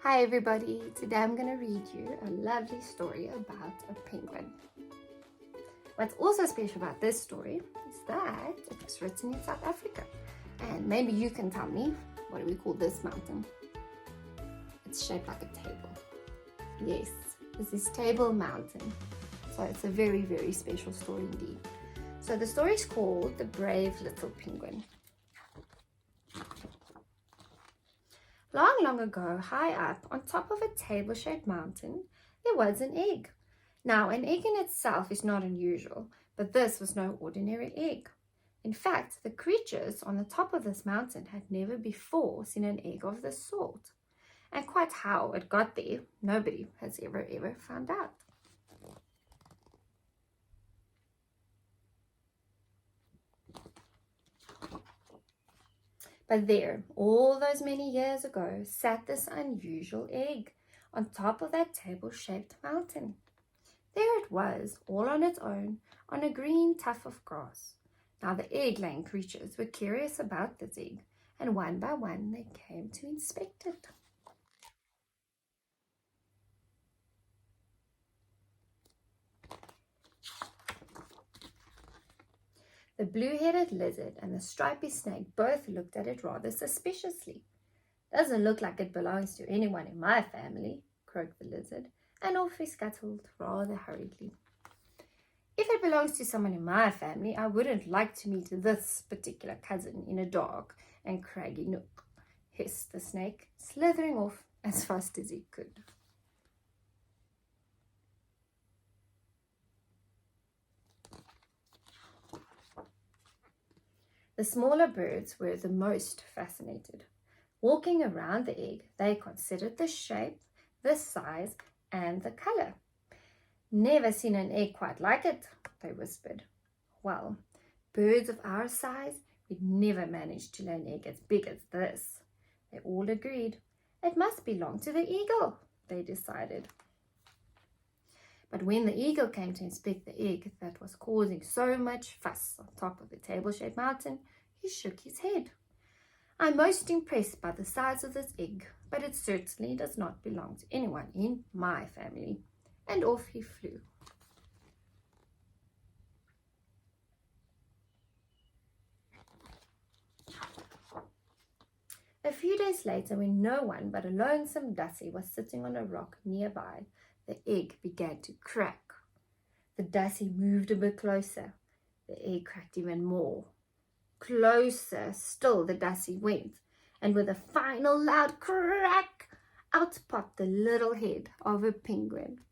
Hi everybody, today I'm going to read you a lovely story about a penguin. What's also special about this story is that it was written in South Africa. And maybe you can tell me, what do we call this mountain? It's shaped like a table. Yes, this is Table Mountain. So it's a very, very special story indeed. So the story is called The Brave Little Penguin. Long, long ago, high up on top of a table-shaped mountain, there was an egg. Now, an egg in itself is not unusual, but this was no ordinary egg. In fact, the creatures on the top of this mountain had never before seen an egg of this sort. And quite how it got there, nobody has ever found out. But there, all those many years ago, sat this unusual egg on top of that table-shaped mountain. There it was, all on its own, on a green tuft of grass. Now the egg-laying creatures were curious about this egg, and one by one they came to inspect it. The blue-headed lizard and the stripy snake both looked at it rather suspiciously. "Doesn't look like it belongs to anyone in my family," croaked the lizard, and off he scuttled rather hurriedly. "If it belongs to someone in my family, I wouldn't like to meet this particular cousin in a dark and craggy nook," hissed the snake, slithering off as fast as he could. The smaller birds were the most fascinated. Walking around the egg, they considered the shape, the size, and the color. "Never seen an egg quite like it," they whispered. "Well, birds of our size would never manage to lay an egg as big as this." They all agreed. "It must belong to the eagle," they decided. But when the eagle came to inspect the egg that was causing so much fuss on top of the table-shaped mountain, he shook his head. "I'm most impressed by the size of this egg, but it certainly does not belong to anyone in my family." And off he flew. A few days later, when no one but a lonesome Dassie was sitting on a rock nearby, the egg began to crack. The Dassie moved a bit closer. The egg cracked even more. Closer still the Dassie went, and with a final loud crack, out popped the little head of a penguin.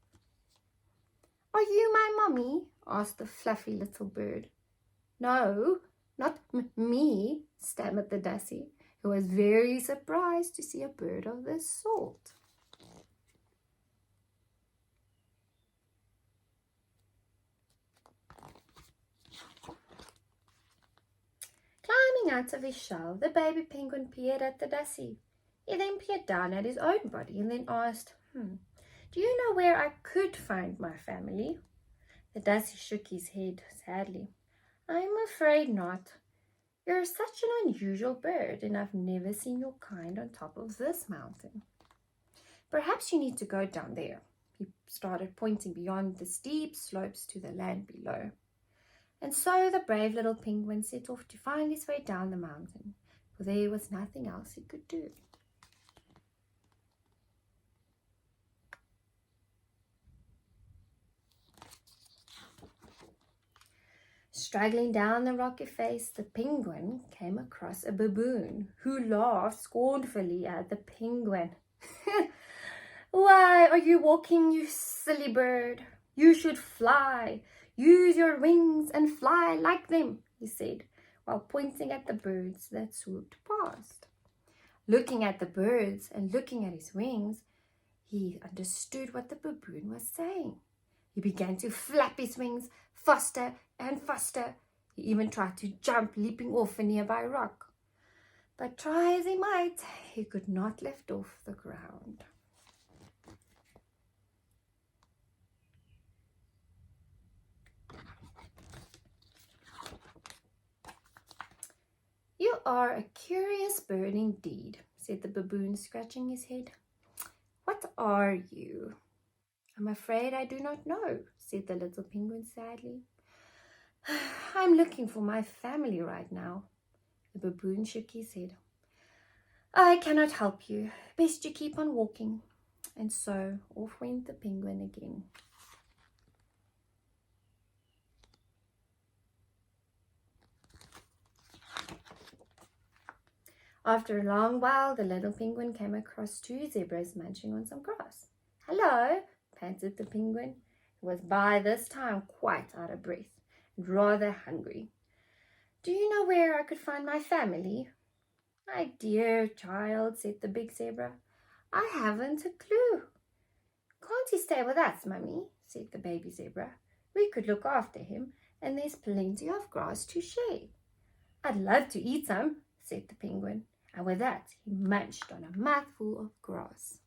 "Are you my mummy?" asked the fluffy little bird. "No, not me," stammered the Dassie, who was very surprised to see a bird of this sort. Climbing out of his shell, the baby penguin peered at the Dassie. He then peered down at his own body and then asked, "Do you know where I could find my family?" The Dassie shook his head sadly. "I'm afraid not. You're such an unusual bird, and I've never seen your kind on top of this mountain. Perhaps you need to go down there." He started pointing beyond the steep slopes to the land below. And so the brave little penguin set off to find his way down the mountain, for there was nothing else he could do. Struggling down the rocky face, the penguin came across a baboon, who laughed scornfully at the penguin. "Why are you walking, you silly bird? You should fly. Use your wings and fly like them," he said, while pointing at the birds that swooped past. Looking at the birds and looking at his wings, he understood what the baboon was saying. He began to flap his wings faster and faster. He even tried to jump, leaping off a nearby rock. But try as he might, he could not lift off the ground. "You are a curious bird indeed," said the baboon, scratching his head. What are you? I'm afraid I do not know, said the little penguin sadly. I'm looking for my family right now. The baboon shook his head. I cannot help you. Best you keep on walking. And so off went the penguin again. After a long while, the little penguin came across two zebras munching on some grass. Hello, panted the penguin, who was by this time quite out of breath and rather hungry. Do you know where I could find my family? My dear child, said the big zebra, I haven't a clue. Can't he stay with us, Mummy? Said the baby zebra. We could look after him, and there's plenty of grass to share. I'd love to eat some, said the penguin, and with that he munched on a mouthful of grass.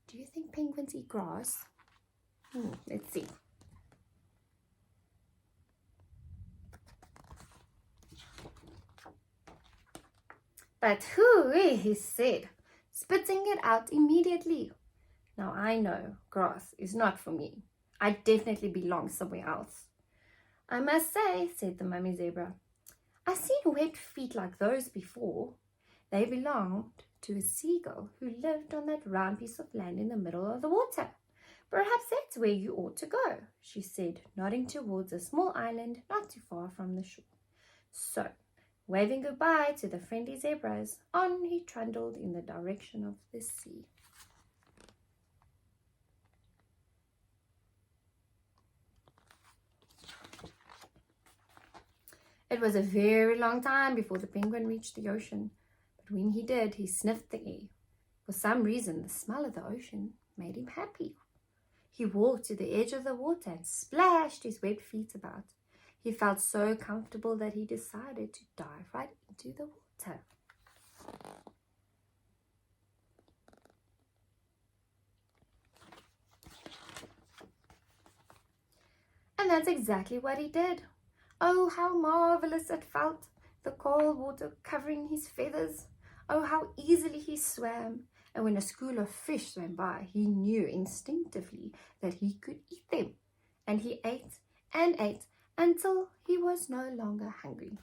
Do you think penguins eat grass? Let's see. But hooey, he said, spitting it out immediately. Now I know grass is not for me. I definitely belong somewhere else. I must say, said the mummy zebra, I've seen webbed feet like those before. They belonged to a seagull who lived on that round piece of land in the middle of the water. Perhaps that's where you ought to go, she said, nodding towards a small island not too far from the shore. So, waving goodbye to the friendly zebras, on he trundled in the direction of the sea. It was a very long time before the penguin reached the ocean, but when he did, he sniffed the air. For some reason, the smell of the ocean made him happy. He walked to the edge of the water and splashed his webbed feet about. He felt so comfortable that he decided to dive right into the water. And that's exactly what he did. Oh, how marvelous it felt, the cold water covering his feathers. Oh, how easily he swam. And when a school of fish swam by, he knew instinctively that he could eat them. And he ate and ate until he was no longer hungry.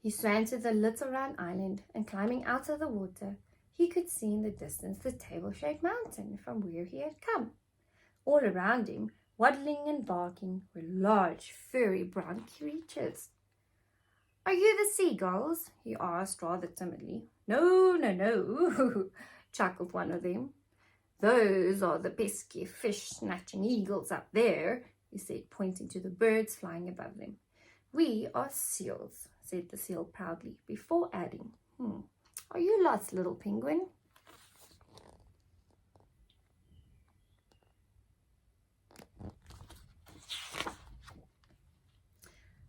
He swam to the little round island, and climbing out of the water, he could see in the distance the table-shaped mountain from where he had come. All around him, waddling and barking, were large, furry brown creatures. Are you the seagulls? He asked rather timidly. No, no, no, chuckled one of them. Those are the pesky fish-snatching eagles up there, he said, pointing to the birds flying above them. We are seals, said the seal proudly, before adding, Are you lost, little penguin?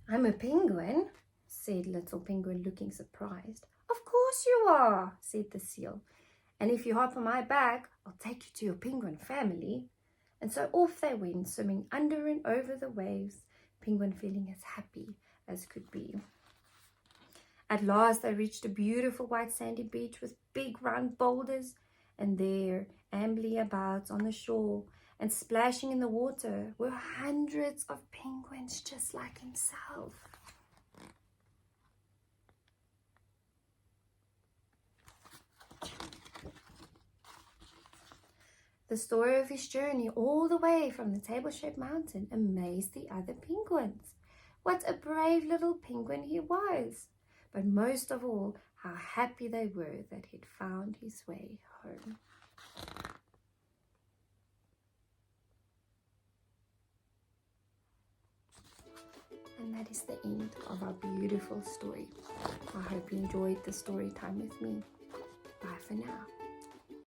I'm a penguin, said little penguin, looking surprised. Of course you are, said the seal. And if you hop on my back, I'll take you to your penguin family. And so off they went, swimming under and over the waves, Penguin feeling as happy as could be. At last they reached a beautiful white sandy beach with big round boulders, and there, ambling about on the shore and splashing in the water, were hundreds of penguins just like himself. The story of his journey all the way from the table-shaped mountain amazed the other penguins. What a brave little penguin he was! But most of all, how happy they were that he'd found his way home. And that is the end of our beautiful story. I hope you enjoyed the story time with me. Bye for now.